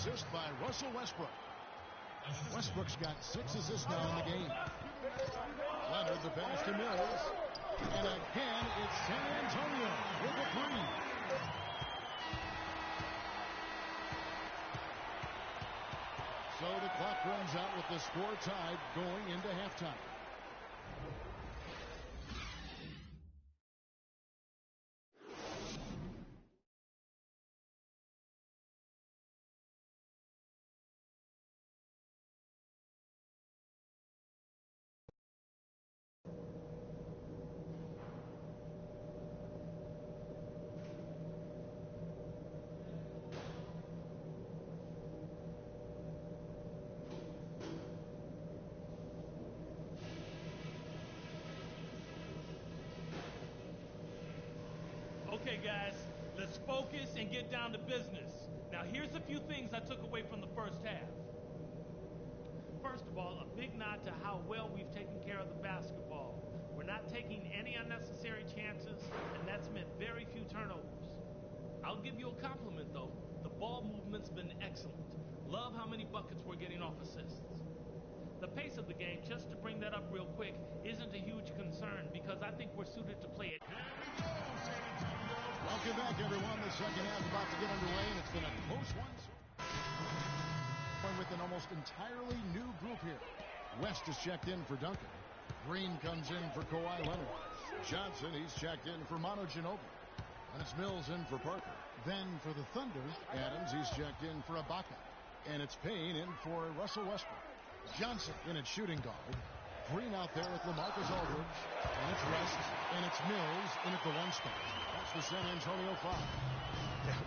assist by Russell Westbrook. Westbrook's got 6 assists now in the game. Leonard, the pass to Mills. And again, it's San Antonio with a 3. So the clock runs out with the score tied going into halftime. Okay, guys, let's focus and get down to business. Now, here's a few things I took away from the first half. First of all, a big nod to how well we've taken care of the basketball. We're not taking any unnecessary chances, and that's meant very few turnovers. I'll give you a compliment, though. The ball movement's been excellent. Love how many buckets we're getting off assists. The pace of the game, just to bring that up real quick, isn't a huge concern because I think we're suited to play it. Welcome back, everyone. The second half about to get underway, and it's been a close one. With an almost entirely new group here. West is checked in for Duncan. Green comes in for Kawhi Leonard. Johnson, he's checked in for Manu Ginobili. And it's Mills in for Parker. Then for the Thunder, Adams, he's checked in for Ibaka. And it's Payne in for Russell Westbrook. Johnson in at shooting guard. Green out there with LaMarcus Aldridge. And it's West. And it's Mills in at the 1 spot. That's the San Antonio 5.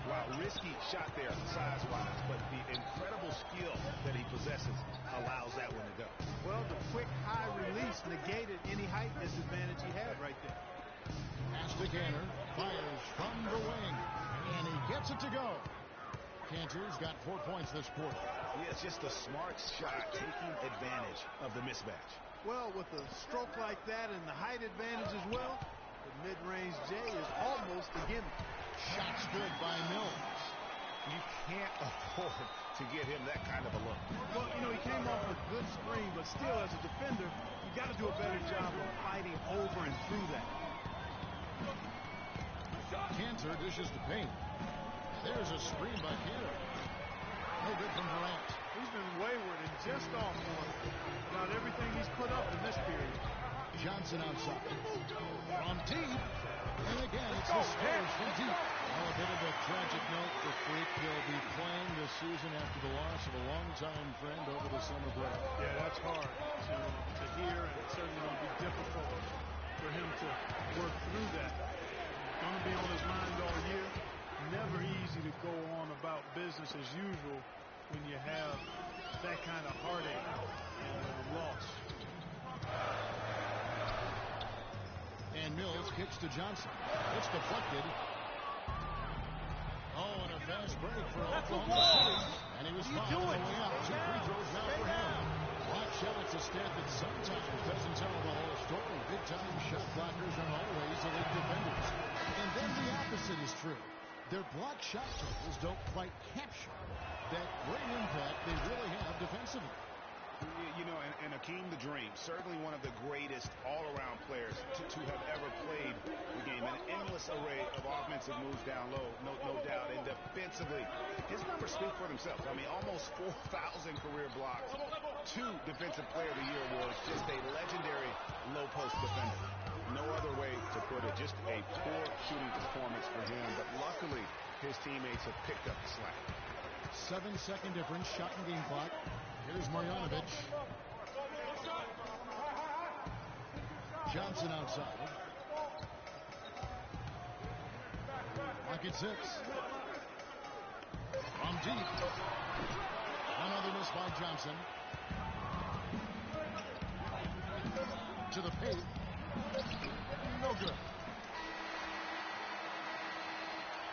Wow, risky shot there size-wise, but the incredible skill that he possesses allows that one to go. Well, the quick high release negated any height disadvantage he had right there. Pass to Cantor. Fires from the wing. And he gets it to go. Cantor's got 4 points this quarter. Yeah, it's just a smart shot, taking advantage of the mismatch. Well, with a stroke like that and the height advantage as well, the mid-range J is almost a gimme. Shot's good by Mills. You can't afford to give him that kind of a look. Well, you know, he came off a good screen, but still, as a defender, you got to do a better job of fighting over and through that. Cantor dishes to Payne. There's a screen by Cantor. No good from Durant. He's been wayward and just off one. About everything he's put up in this period. Johnson outside. From deep. And again, it's the Spurs from deep. Well, a bit of a tragic note for Freak. He'll be playing this season after the loss of a longtime friend over the summer break. Yeah, that's hard to hear, and it's certainly going to be difficult for him to work through that. Going to be on his mind all year. Never easy to go on about business as usual when you have that kind of heartache and loss. And Mills kicks to Johnson. It's deflected. Oh, and a fast break for Oklahoma City. And he was fouled on the way out. 2 free throws now for him. Watch out, it's a stat that sometimes doesn't tell the whole story. Big-time shot blockers aren't always elite defenders. And then the opposite is true. Their block shot totals don't quite capture that great impact they really have defensively. You know, and Akeem the Dream, certainly one of the greatest all-around players to have ever played the game. An endless array of offensive moves down low, no doubt. And defensively, his numbers speak for themselves. I mean, almost 4,000 career blocks, 2 Defensive Player of the Year awards, just a legendary low-post defender. No other way to put it, just a poor shooting performance for him. But luckily, his teammates have picked up the slack. 7-second difference, shot and game clock. Here's Marjanovic. Johnson outside. Clock at 6. From deep. Another miss by Johnson. To the paint. No good.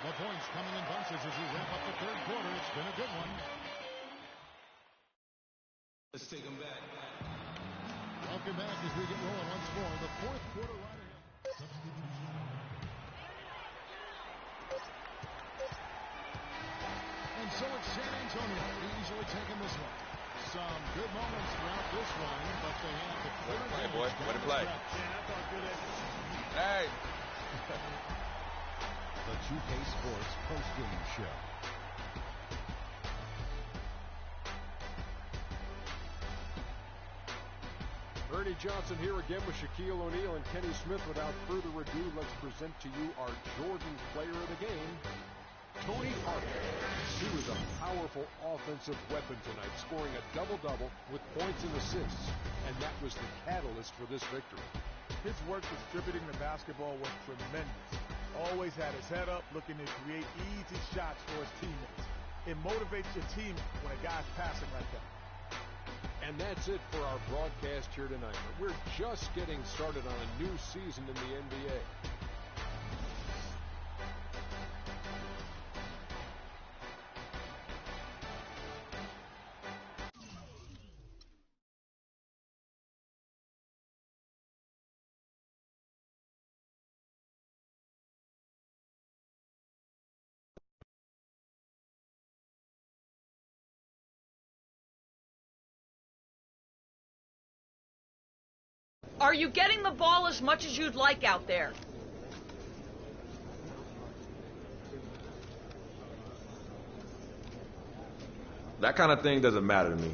The points coming in bunches as we wrap up the 3rd quarter. It's been a good one. Let's take them back. Welcome back as we get rolling once more. The 4th quarter right ahead. And So it's San Antonio easily taking this one. Some good moments throughout this one, but they have the clear advantage. Way to play. Yeah, I thought good execution. Hey. The 2K Sports post-game show. Ernie Johnson here again with Shaquille O'Neal and Kenny Smith. Without further ado, let's present to you our Jordan player of the game, Tony Parker. He was a powerful offensive weapon tonight, scoring a double-double with points and assists, and that was the catalyst for this victory. His work distributing the basketball was tremendous. Always had his head up, looking to create easy shots for his teammates. It motivates your team when a guy's passing like that. And that's it for our broadcast here tonight. We're just getting started on a new season in the NBA. Are you getting the ball as much as you'd like out there? That kind of thing doesn't matter to me.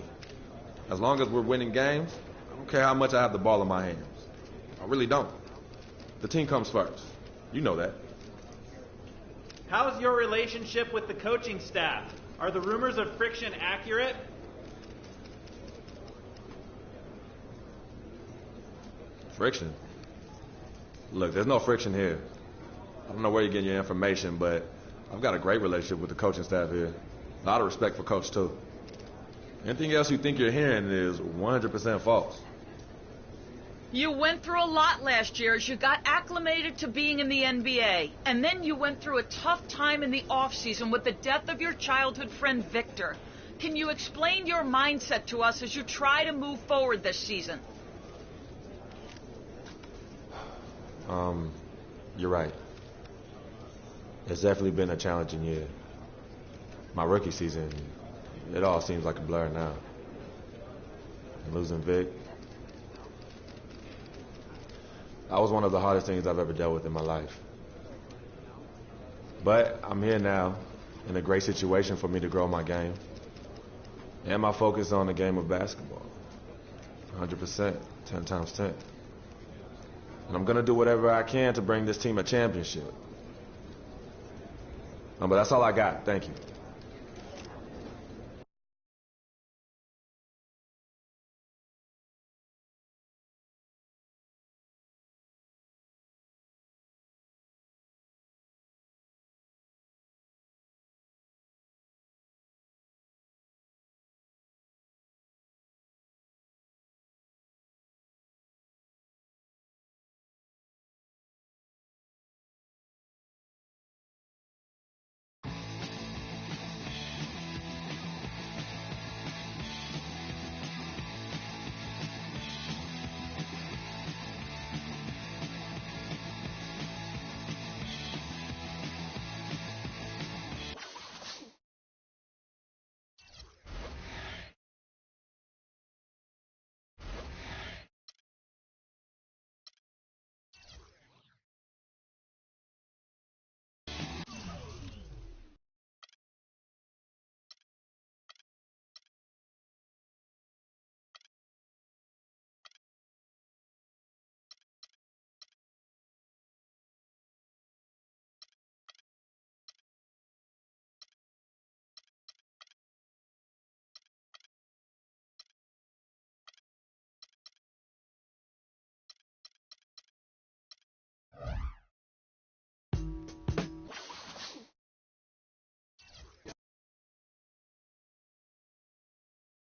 As long as we're winning games, I don't care how much I have the ball in my hands. I really don't. The team comes first. You know that. How's your relationship with the coaching staff? Are the rumors of friction accurate? Friction? Look, there's no friction here. I don't know where you're getting your information, but I've got a great relationship with the coaching staff here. A lot of respect for Coach, too. Anything else you think you're hearing is 100% false. You went through a lot last year as you got acclimated to being in the NBA. And then you went through a tough time in the offseason with the death of your childhood friend, Victor. Can you explain your mindset to us as you try to move forward this season? You're right. It's definitely been a challenging year. My rookie season, it all seems like a blur now. And losing Vic, that was one of the hardest things I've ever dealt with in my life. But I'm here now, in a great situation for me to grow my game. And my focus on the game of basketball. 100%, 10 times 10. And I'm going to do whatever I can to bring this team a championship. But that's all I got. Thank you.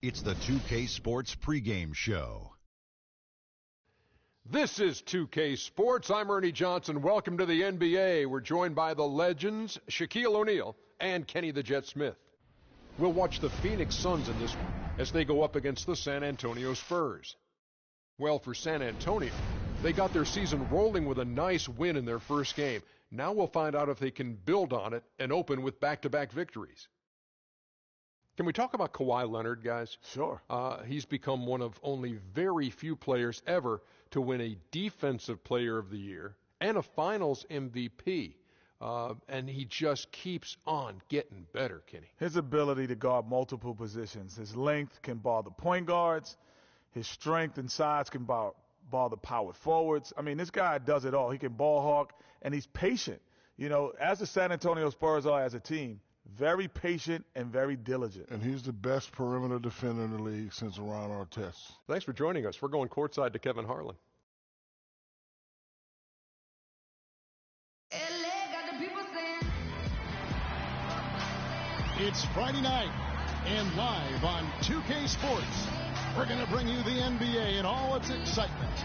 It's the 2K Sports pregame show. This is 2K Sports. I'm Ernie Johnson. Welcome to the NBA. We're joined by the legends, Shaquille O'Neal and Kenny the Jet Smith. We'll watch the Phoenix Suns in this one as they go up against the San Antonio Spurs. Well, for San Antonio, they got their season rolling with a nice win in their first game. Now we'll find out if they can build on it and open with back-to-back victories. Can we talk about Kawhi Leonard, guys? Sure. He's become one of only very few players ever to win a Defensive Player of the Year and a Finals MVP. And he just keeps on getting better, Kenny. His ability to guard multiple positions. His length can bother point guards. His strength and size can bother power forwards. I mean, this guy does it all. He can ball hawk, and he's patient. You know, as the San Antonio Spurs are as a team, very patient and very diligent. And he's the best perimeter defender in the league since Ron Artest. Thanks for joining us. We're going courtside to Kevin Harlan. It's Friday night, and live on 2K Sports, we're going to bring you the NBA and all its excitement.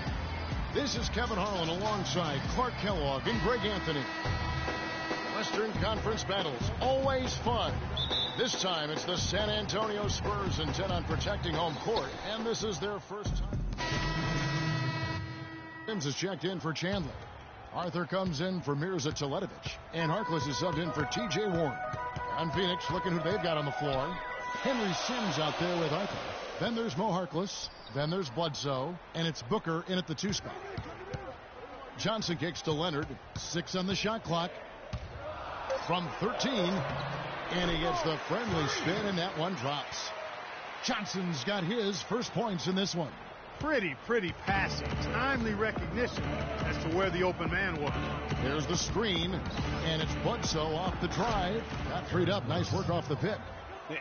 This is Kevin Harlan alongside Clark Kellogg and Greg Anthony. Western Conference battles, always fun. This time it's the San Antonio Spurs intent on protecting home court, and this is their first time. Sims is checked in for Chandler. Arthur comes in for Mirza Teletovic, and Harkless is subbed in for T.J. Warren. On Phoenix, looking who they've got on the floor. Henry Sims out there with Arthur. Then there's Mo Harkless. Then there's Bledsoe, and it's Booker in at the 2 spot. Johnson kicks to Leonard. 6 on the shot clock. From 13, and he gets the friendly spin, and that one drops. Johnson's got his first points in this one. Pretty passing. Timely recognition as to where the open man was. There's the screen, and it's Bledsoe off the drive. Got freed up. Nice work off the pit.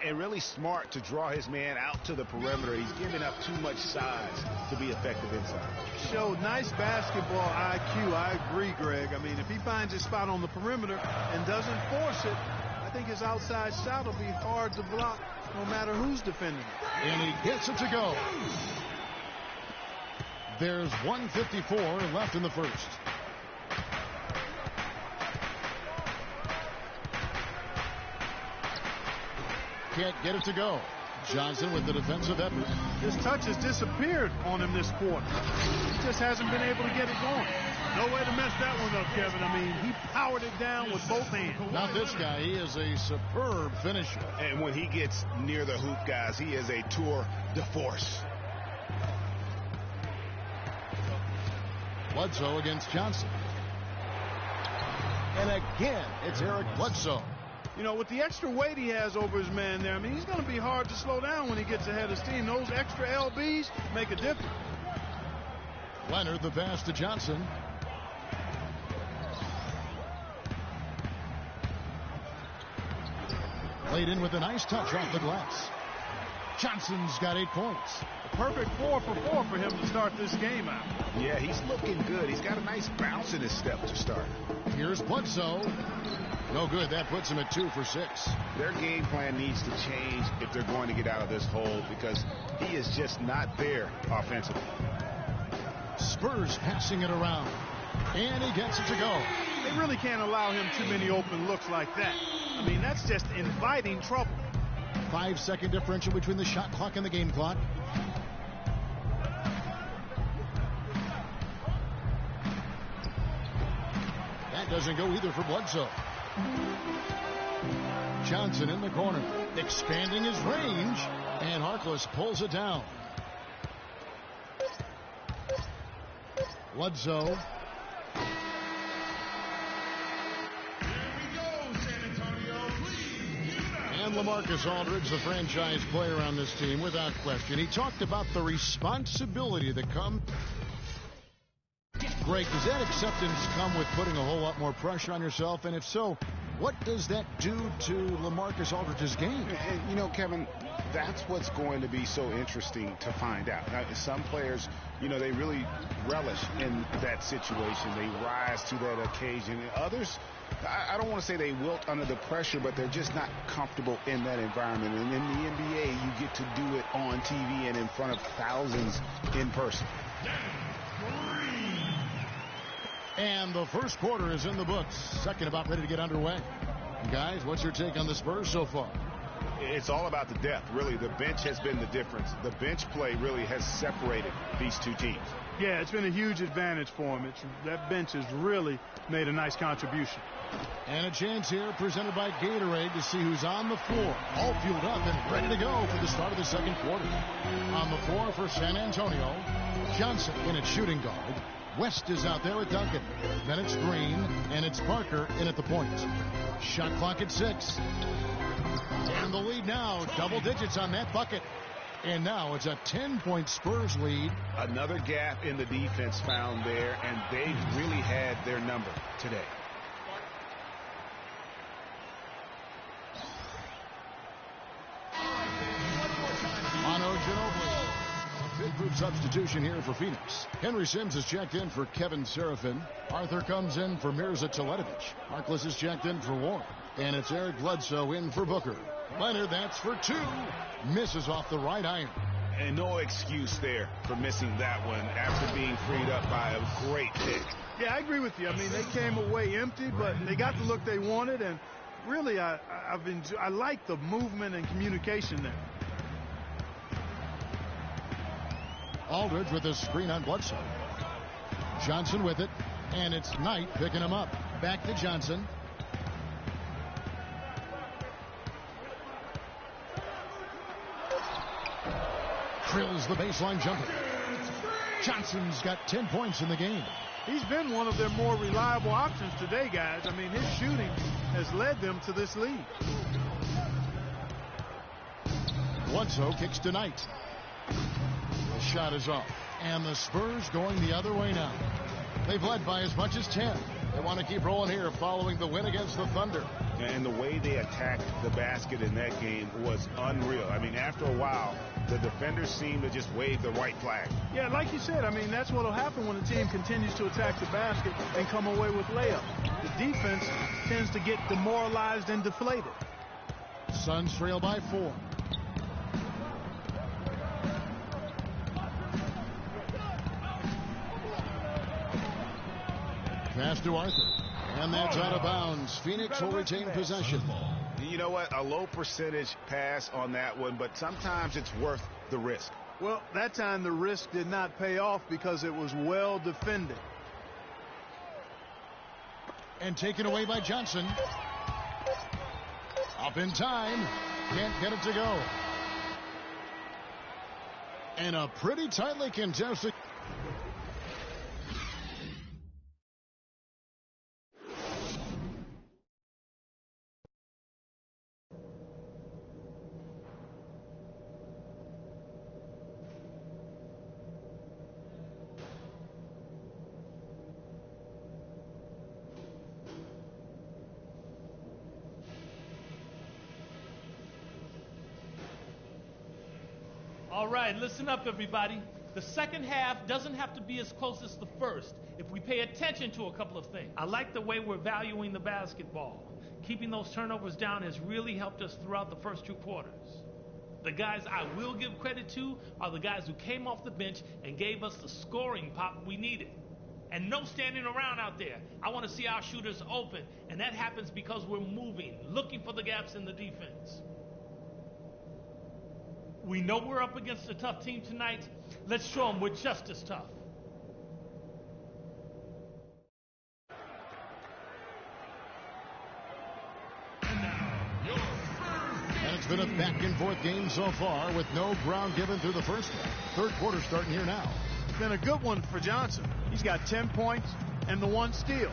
And really smart to draw his man out to the perimeter. He's giving up too much size to be effective inside. Showed nice basketball IQ. I agree, Greg. I mean, if he finds his spot on the perimeter and doesn't force it, I think his outside shot will be hard to block no matter who's defending it. And he gets it to go. There's 1:54 left in the first. Can't get it to go. Johnson with the defensive effort. His touch has disappeared on him this quarter. He just hasn't been able to get it going. No way to mess that one up, Kevin. I mean, he powered it down with both hands. Not this guy. He is a superb finisher. And when he gets near the hoop, guys, he is a tour de force. Bledsoe against Johnson. And again, it's Eric Bledsoe. You know, with the extra weight he has over his man there, I mean, he's going to be hard to slow down when he gets ahead of steam. Those extra LBs make a difference. Leonard, the pass to Johnson. Played in with a nice touch off the glass. Johnson's got 8 points. A perfect 4 for 4 for him to start this game out. Yeah, he's looking good. He's got a nice bounce in his step to start. Here's Bledsoe. No good. That puts him at 2 for 6. Their game plan needs to change if they're going to get out of this hole because he is just not there offensively. Spurs passing it around. And he gets it to go. They really can't allow him too many open looks like that. I mean, that's just inviting trouble. 5-second differential between the shot clock and the game clock. That doesn't go either for Bledsoe. Johnson in the corner, expanding his range, and Harkless pulls it down. Bledsoe. And LaMarcus Aldridge, the franchise player on this team, without question. He talked about the responsibility that comes. Greg, does that acceptance come with putting a whole lot more pressure on yourself? And if so, what does that do to LaMarcus Aldridge's game? And, you know, Kevin, that's what's going to be so interesting to find out. Now, some players, you know, they really relish in that situation. They rise to that occasion. And others, I don't want to say they wilt under the pressure, but they're just not comfortable in that environment. And in the NBA, you get to do it on TV and in front of thousands in person. And the first quarter is in the books. Second about ready to get underway. Guys, what's your take on the Spurs so far? It's all about the depth, really. The bench has been the difference. The bench play really has separated these two teams. Yeah, it's been a huge advantage for him. That bench has really made a nice contribution. And a chance here presented by Gatorade to see who's on the floor. All fueled up and ready to go for the start of the second quarter. On the floor for San Antonio, Johnson in at shooting guard. West is out there with Duncan. Then it's Green, and it's Parker in at the point. Shot clock at 6. And the lead now, double digits on that bucket. And now it's a 10-point Spurs lead. Another gap in the defense found there, and they've really had their number today. Big group substitution here for Phoenix. Henry Sims is checked in for Kevin Serafin. Arthur comes in for Mirza Teletovic. Harkless is checked in for Warren. And it's Eric Bledsoe in for Booker. Leonard, that's for 2. Misses off the right iron. And no excuse there for missing that one after being freed up by a great pick. Yeah, I agree with you. I mean, they came away empty, but they got the look they wanted. And really, I like the movement and communication there. Aldridge with a screen on Bledsoe. Johnson with it, and it's Knight picking him up. Back to Johnson. Drills the baseline jumper. Johnson's got 10 points in the game. He's been one of their more reliable options today, guys. I mean, his shooting has led them to this lead. Bledsoe kicks to Knight. The shot is off. And the Spurs going the other way now. They've led by as much as 10. They want to keep rolling here following the win against the Thunder. And the way they attacked the basket in that game was unreal. I mean, after a while, the defenders seemed to just wave the white flag. Yeah, like you said, I mean, that's what will happen when a team continues to attack the basket and come away with layups. The defense tends to get demoralized and deflated. Suns trail by 4. Pass to Arthur. And that's out of bounds. Phoenix will retain possession. You know what? A low percentage pass on that one, but sometimes it's worth the risk. Well, that time the risk did not pay off because it was well defended. And taken away by Johnson. Up in time. Can't get it to go. And a pretty tightly contested. All right, listen up, everybody. The second half doesn't have to be as close as the first if we pay attention to a couple of things. I like the way we're valuing the basketball. Keeping those turnovers down has really helped us throughout the first 2 quarters. The guys I will give credit to are the guys who came off the bench and gave us the scoring pop we needed. And no standing around out there. I want to see our shooters open, and that happens because we're moving, looking for the gaps in the defense. We know we're up against a tough team tonight. Let's show them we're just as tough. And it's been a back-and-forth game so far with no ground given through the first half. Third quarter starting here now. It's been a good one for Johnson. He's got 10 points and the 1 steal.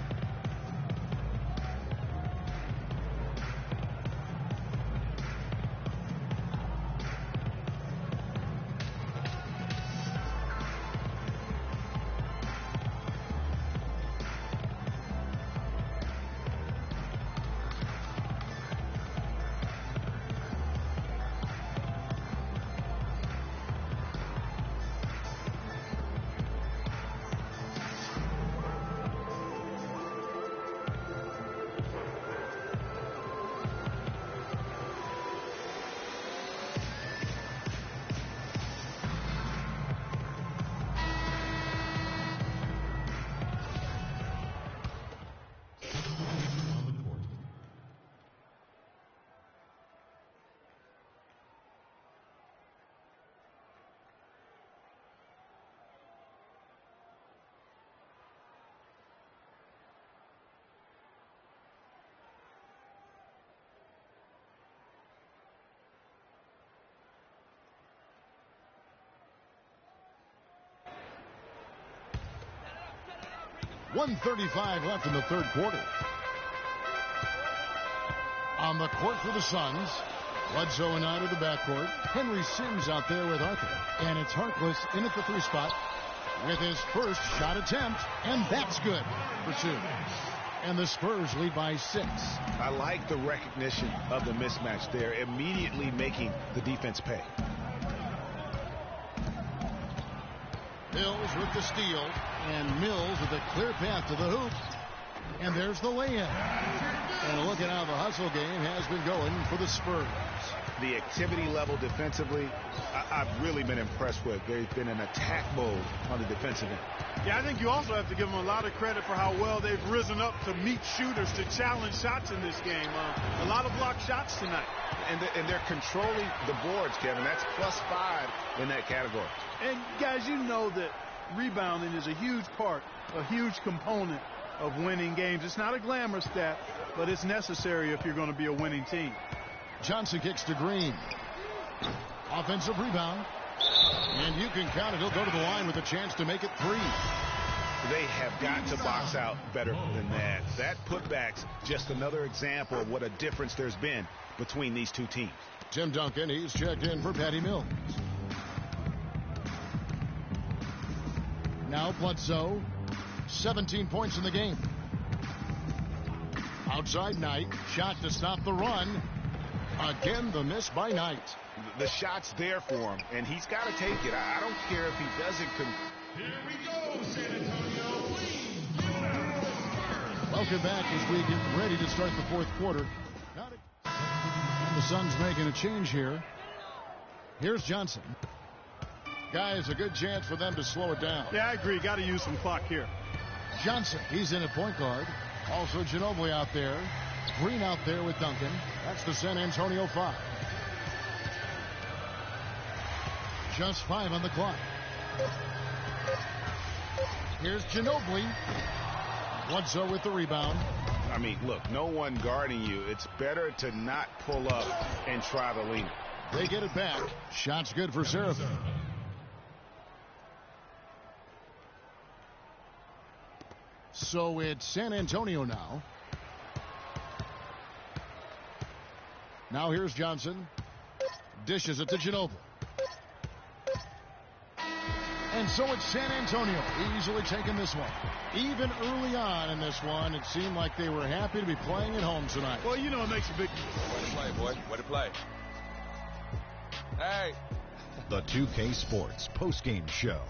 1:35 left in the third quarter. On the court for the Suns, Bledsoe and out of the backcourt. Henry Sims out there with Arthur. And it's Harkless in at the three spot with his first shot attempt, and that's good for two. And the Spurs lead by 6. I like the recognition of the mismatch there, immediately making the defense pay. Mills with the steal, and Mills with a clear path to the hoop. And there's the lay-in. And look at how the hustle game has been going for the Spurs. The activity level defensively, I've really been impressed with. They've been in attack mode on the defensive end. Yeah, I think you also have to give them a lot of credit for how well they've risen up to meet shooters, to challenge shots in this game. A lot of blocked shots tonight. And they're controlling the boards, Kevin. That's +5 in that category. And, guys, you know that rebounding is a huge part, a huge component of winning games. It's not a glamour stat, but it's necessary if you're going to be a winning team. Johnson kicks to Green. Offensive rebound. And you can count it. He'll go to the line with a chance to make it 3. They have got to box out better than that. That putback's just another example of what a difference there's been between these two teams. Tim Duncan, he's checked in for Patty Mills. Now Bledsoe, 17 points in the game. Outside Knight, shot to stop the run. Again, the miss by Knight. The shot's there for him, and he's got to take it. I don't care if he doesn't. Here we go, San Antonio. Please give it up for the Spurs. Welcome back as we get ready to start the fourth quarter. And the Suns making a change here. Here's Johnson. Guys, a good chance for them to slow it down. Yeah, I agree. Got to use some clock here. Johnson, he's in at point guard. Also Ginobili out there. Green out there with Duncan. That's the San Antonio 5. Just 5 on the clock. Here's Ginobili. Bledsoe with the rebound. I mean, look, no one guarding you. It's better to not pull up and try the lean. They get it back. Shot's good for Seraphim. So it's San Antonio now. Now here's Johnson. Dishes it to Ginobili. And so it's San Antonio easily taking this one. Even early on in this one, it seemed like they were happy to be playing at home tonight. Well, you know it makes a big... Way to play, boy. Way to play. Hey. The 2K Sports postgame show.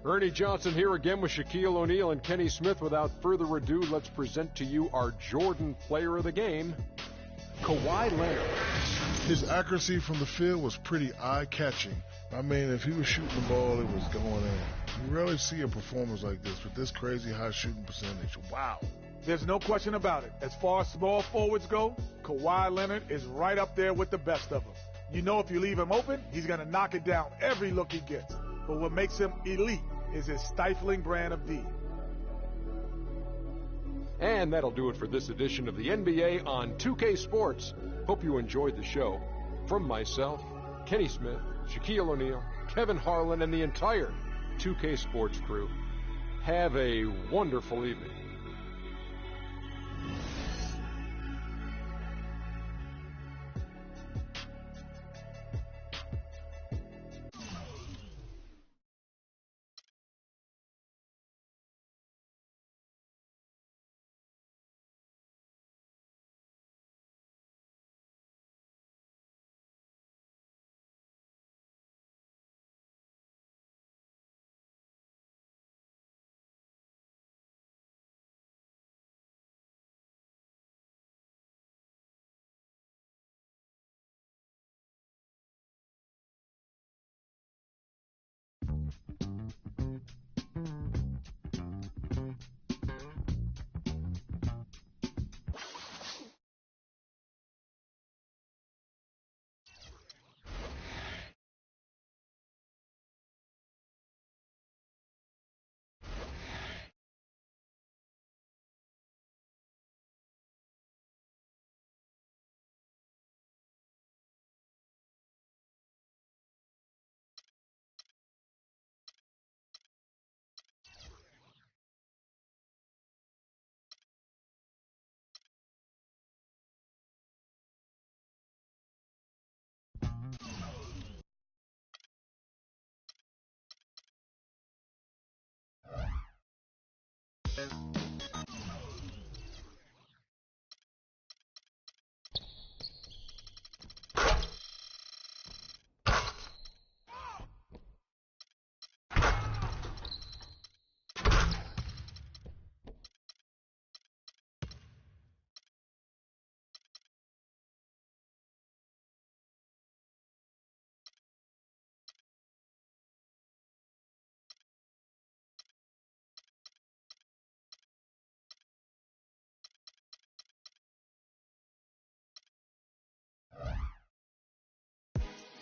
Ernie Johnson here again with Shaquille O'Neal and Kenny Smith. Without further ado, let's present to you our Jordan player of the game, Kawhi Leonard. His accuracy from the field was pretty eye-catching. I mean, if he was shooting the ball, it was going in. You rarely see a performance like this with this crazy high shooting percentage. Wow. There's no question about it. As far as small forwards go, Kawhi Leonard is right up there with the best of them. You know if you leave him open, he's going to knock it down every look he gets. But what makes him elite is his stifling brand of D. And that'll do it for this edition of the NBA on 2K Sports. Hope you enjoyed the show. From myself, Kenny Smith, Shaquille O'Neal, Kevin Harlan, and the entire 2K Sports crew, have a wonderful evening.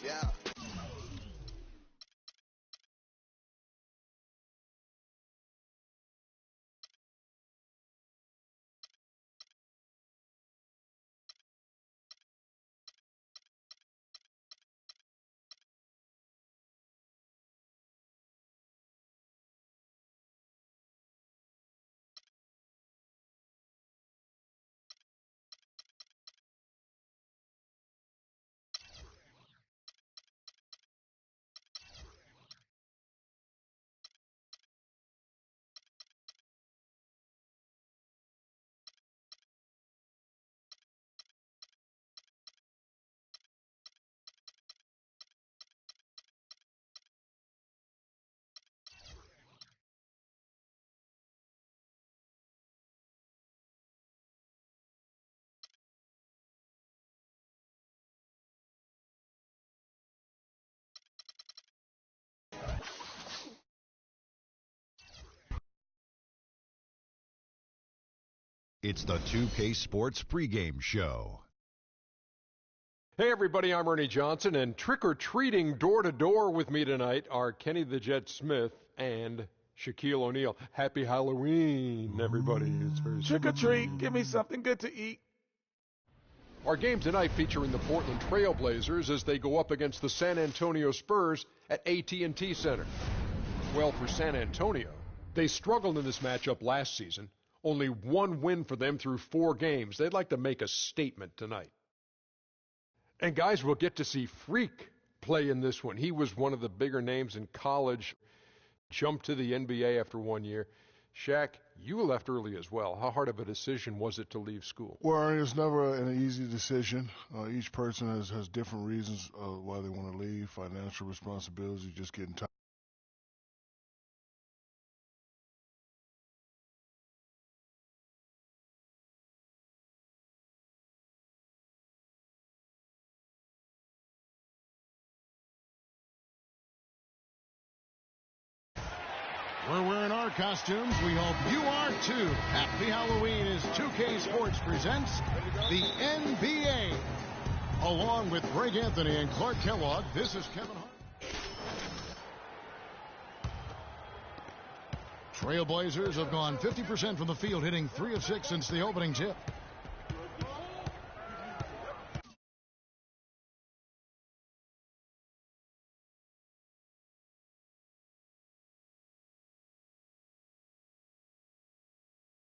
Yeah. It's the 2K Sports pregame show. Hey everybody, I'm Ernie Johnson, and trick-or-treating door-to-door with me tonight are Kenny the Jet Smith and Shaquille O'Neal. Happy Halloween, everybody. It's very Trick-or-treat, give me something good to eat. Our game tonight featuring the Portland Trail Blazers as they go up against the San Antonio Spurs at AT&T Center. Well, for San Antonio, they struggled in this matchup last season. Only one win for them through 4 games. They'd like to make a statement tonight. And guys, we'll get to see Freak play in this one. He was one of the bigger names in college, jumped to the NBA after 1 year. Shaq, you left early as well. How hard of a decision was it to leave school? Well, it's never an easy decision. Each person has different reasons why they want to leave. Financial responsibilities, just getting tired. We're wearing our costumes. We hope you are too. Happy Halloween as 2K Sports presents the NBA. Along with Greg Anthony and Clark Kellogg, this is Kevin Hart. Trailblazers have gone 50% from the field, hitting 3 of 6 since the opening tip.